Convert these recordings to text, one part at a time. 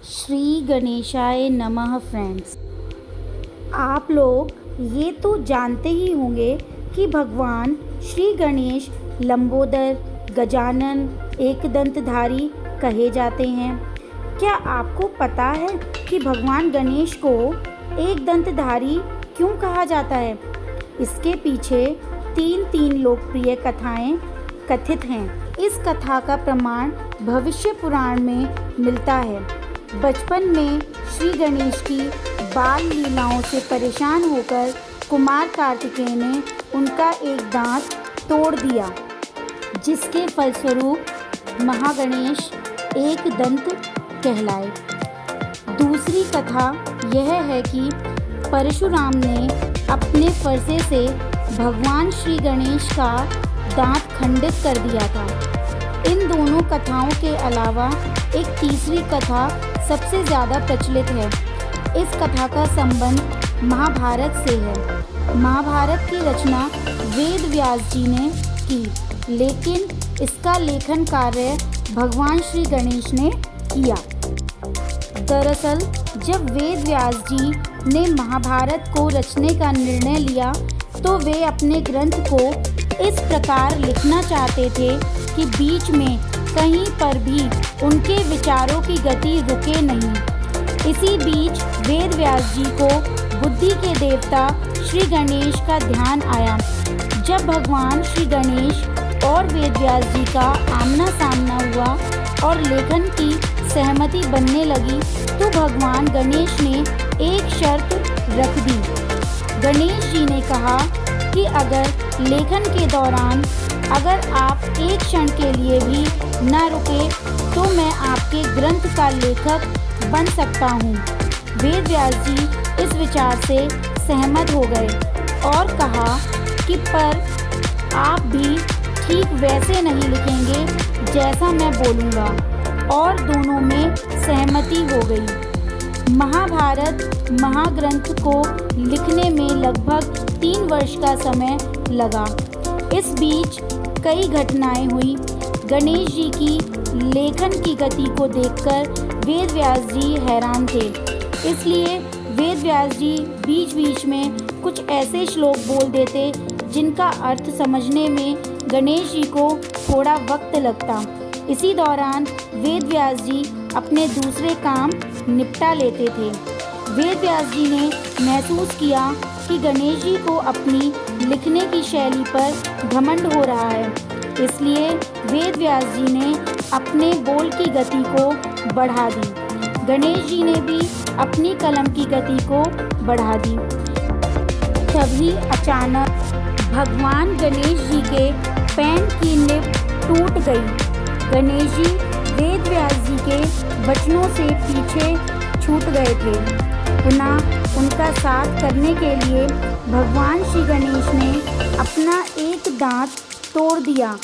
श्री गणेशाय नमः फ्रेंड्स। आप लोग ये तो जानते ही होंगे कि भगवान श्री गणेश लंबोदर, गजानन, एकदंतधारी कहे जाते हैं। क्या आपको पता है कि भगवान गणेश को एकदंतधारी क्यों कहा जाता है? इसके पीछे तीन लोकप्रिय कथाएं कथित हैं। इस कथा का प्रमाण भविष्य पुराण में मिलता है। बचपन में श्री गणेश की बाल लीलाओं से परेशान होकर कुमार कार्तिकेय ने उनका एक दांत तोड़ दिया, जिसके फलस्वरूप महागणेश एक दंत कहलाए। दूसरी कथा यह है कि परशुराम ने अपने फरसे से भगवान श्री गणेश का दांत खंडित कर दिया था। इन दोनों कथाओं के अलावा एक तीसरी कथा सबसे ज़्यादा प्रचलित है। इस कथा का संबंध महाभारत से है। महाभारत की रचना वेद व्यास जी ने की, लेकिन इसका लेखन कार्य भगवान श्री गणेश ने किया। दरअसल जब वेद व्यास जी ने महाभारत को रचने का निर्णय लिया तो वे अपने ग्रंथ को इस प्रकार लिखना चाहते थे कि बीच में कहीं पर भी उनके विचारों की गति रुके नहीं। इसी बीच वेद व्यास जी को बुद्धि के देवता श्री गणेश का ध्यान आया। जब भगवान श्री गणेश और वेद व्यास जी का आमना सामना हुआ और लेखन की सहमति बनने लगी तो भगवान गणेश ने एक शर्त रख दी। गणेश जी ने कहा कि अगर लेखन के दौरान अगर आप एक क्षण के लिए भी न रुके तो मैं आपके ग्रंथ का लेखक बन सकता हूँ। वेद व्यास जी इस विचार से सहमत हो गए और कहा कि पर आप भी ठीक वैसे नहीं लिखेंगे जैसा मैं बोलूँगा, और दोनों में सहमति हो गई। महाभारत महाग्रंथ को लिखने में लगभग 3 वर्ष का समय लगा। इस बीच कई घटनाएं हुई। गणेश जी की लेखन की गति को देखकर वेद व्यास जी हैरान थे। इसलिए वेद व्यास जी बीच बीच में कुछ ऐसे श्लोक बोल देते जिनका अर्थ समझने में गणेश जी को थोड़ा वक्त लगता। इसी दौरान वेद व्यास जी अपने दूसरे काम निपटा लेते थे। वेद व्यास जी ने महसूस किया कि गणेश जी को अपनी लिखने की शैली पर घमंड हो रहा है। इसलिए वेद व्यास जी ने अपने बोल की गति को बढ़ा दी। गणेश जी ने भी अपनी कलम की गति को बढ़ा दी। तभी अचानक भगवान गणेश जी के पेन की निब टूट गई। गणेश जी वेद व्यास जी के वचनों से पीछे छूट गए थे। पुनः उनका साथ करने के लिए भगवान श्री गणेश ने अपना एक दांत तोड़ दिया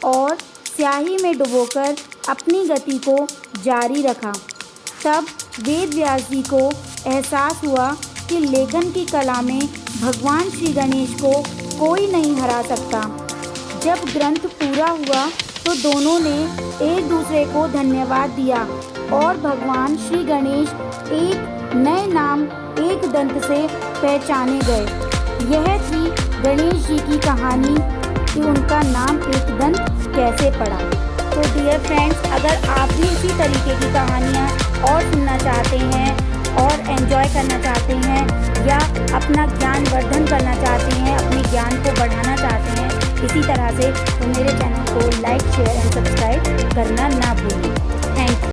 और स्याही में डुबोकर अपनी गति को जारी रखा। तब वेद व्यास जी को एहसास हुआ कि लेखन की कला में भगवान श्री गणेश को कोई नहीं हरा सकता। जब ग्रंथ पूरा हुआ तो दोनों ने एक दूसरे को धन्यवाद दिया और भगवान श्री गणेश एक नए नाम एक दंत से पहचाने गए। यह थी गणेश जी की कहानी कि उनका नाम एक दंत कैसे पड़ा। तो डियर फ्रेंड्स, अगर आप भी इसी तरीके की कहानियाँ और सुनना चाहते हैं और एंजॉय करना चाहते हैं या अपना ज्ञान वर्धन करना चाहते हैं, अपने ज्ञान को बढ़ाना चाहते हैं इसी तरह से, तो मेरे चैनल को लाइक, शेयर एंड सब्सक्राइब करना ना भूलें।